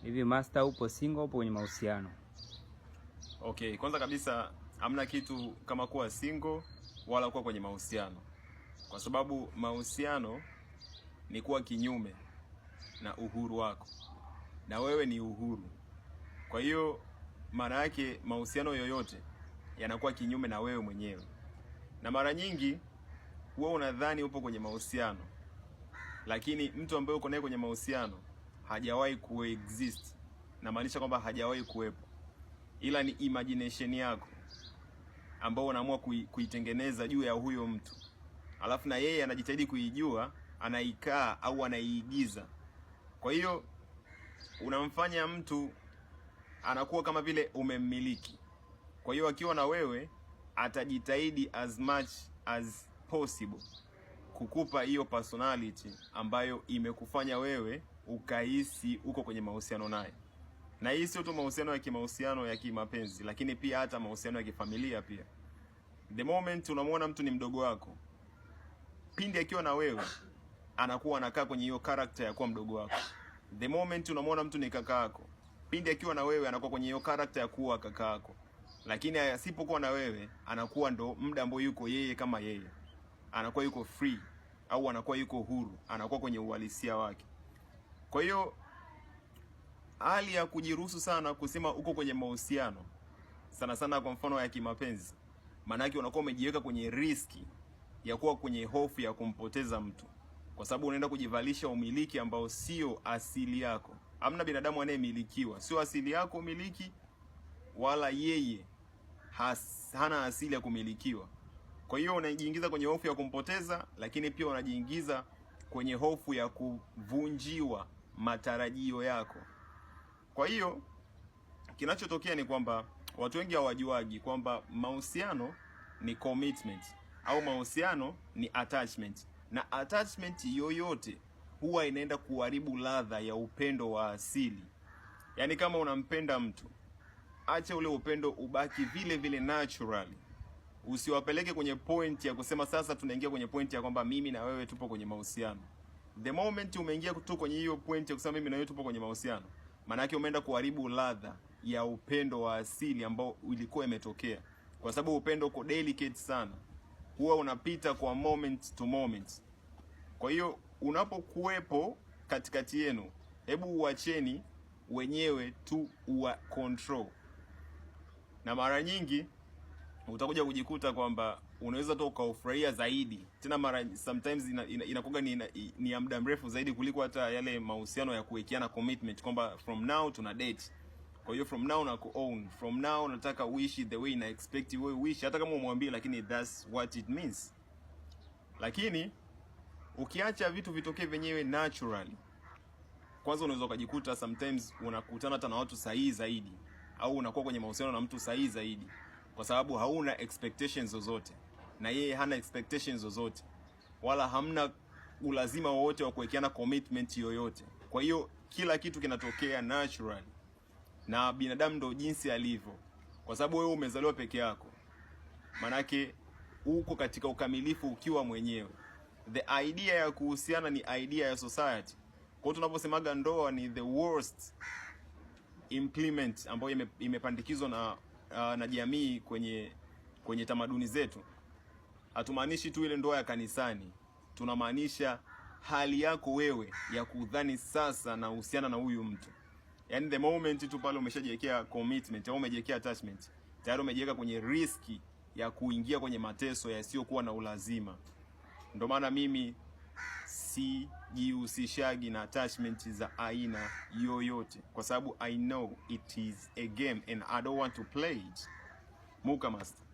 Hivi master, upo single, upo kwenye mahusiano? Okay, kwanza kabisa hamna kitu kama kuwa single wala kuwa kwenye mahusiano, kwa sababu mahusiano ni kuwa kinyume na uhuru wako, na wewe ni uhuru. Kwa hiyo maana yake mahusiano yoyote yanakuwa kinyume na wewe mwenyewe, na mara nyingi wewe unadhani upo kwenye mahusiano, lakini mtu ambaye uko naye kwenye mahusiano hajawahi kuexist, na maanisha kwamba hajawahi kuwepo, ila ni imagination yako ambao unaamua kuitengeneza juu ya huyo mtu, alafu na yeye anajitahidi kuijua, anaikaa au anaiigiza. Kwa hiyo unamfanya mtu anakuwa kama vile umemmiliki. Kwa hiyo akiwa na wewe atajitahidi as much as possible kukupa hiyo personality ambayo imekufanya wewe ukahisi uko kwenye mahusiano naye. Na hii sio tu mahusiano ya kimahusiano ya kimapenzi, lakini pia hata mahusiano ya kifamilia pia. The moment unamwona mtu ni mdogo wako, pindi akiwa na wewe anakuwa anakaa kwenye hiyo character ya kuwa mdogo wako. The moment unamwona mtu ni kaka yako, pindi akiwa na wewe anakuwa kwenye hiyo character ya kuwa kaka yako. Lakini asipokuwa na wewe anakuwa ndo muda ambao yuko yeye kama yeye, anakuwa yuko free au anakuwa yuko huru, anakuwa kwenye uhalisia wake. Kwa hiyo hali ya kujiruhusu sana kusema uko kwenye mahusiano, sana sana kwa mfano ya kimapenzi, maana yake unakuwa umejiweka kwenye riski ya kuwa kwenye hofu ya kumpoteza mtu, kwa sababu unaenda kujivalisha umiliki ambao sio asili yako. Hamna binadamu anayemilikiwa, sio asili yako umiliki, wala yeye hana asili ya kumilikiwa. Kwa hiyo unajiingiza kwenye hofu ya kumpoteza, lakini pia unajiingiza kwenye hofu ya kuvunjiwa matarajio yako. Kwa hiyo kinachotokea ni kwamba watu wengi hawajuagi kwamba mahusiano ni commitment au mahusiano ni attachment, na attachment yoyote huwa inaenda kuharibu ladha ya upendo wa asili. Yaani kama unampenda mtu, acha ule upendo ubaki vile vile naturally. Usiwapeleke kwenye point ya kusema sasa tunaingia kwenye point ya kwamba mimi na wewe tupo kwenye mahusiano. The moment umeingia tu kwenye hiyo point ya kusema mimi na wewe tupo kwenye mahusiano, maana yake umeenda kuharibu ladha ya upendo wa asili ambao ilikuwa imetokea. Kwa sababu upendo uko delicate sana, huwa unapita kwa moment to moment. Kwa hiyo unapokuwepo katikati yenu, hebu uacheni wenyewe tu uwa control. Na mara nyingi utakuja kujikuta kwamba unaweza tu ukaufurahia zaidi. Tena mara sometimes inakuwa ni ya muda mrefu zaidi kuliko hata yale mahusiano ya kuwekeana commitment kwamba from now tuna date. Kwa hiyo from now na own, from now nataka uishi the way na expect wewe uishi, hata kama umwambie, lakini that's what it means. Lakini ukiacha vitu vitokee wenyewe naturally, kwanza unaweza kujikuta sometimes unakutana hata na watu sahihi zaidi, au unakuwa kwenye mahusiano na mtu sahihi zaidi, kwa sababu hauna expectations zozote na yeye hana expectations zozote, wala hamna ulazima wowote wa kuwekeana commitment yoyote. Kwa hiyo kila kitu kinatokea naturally, na binadamu ndo jinsi alivyo, kwa sababu wewe umezaliwa peke yako, manake uko katika ukamilifu ukiwa mwenyewe. The idea ya kuhusiana ni idea ya society. Kwa hiyo tunaposemaga ndoa ni the worst implement ambayo imepandikizwa na jamii kwenye tamaduni zetu. Hatumaanishi tu ile ndoa ya kanisani, tunamaanisha hali yako wewe ya kudhani sasa na uhusiana na huyu mtu. Yaani the moment tu pale umeshajiwekea commitment au umejiwekea attachment, tayari umejiweka kwenye riski ya kuingia kwenye mateso yasiyokuwa na ulazima. Ndio maana mimi sijihusishagi na attachment za aina yoyote, kwa sababu I know it is a game and I don't want to play it. Muka master.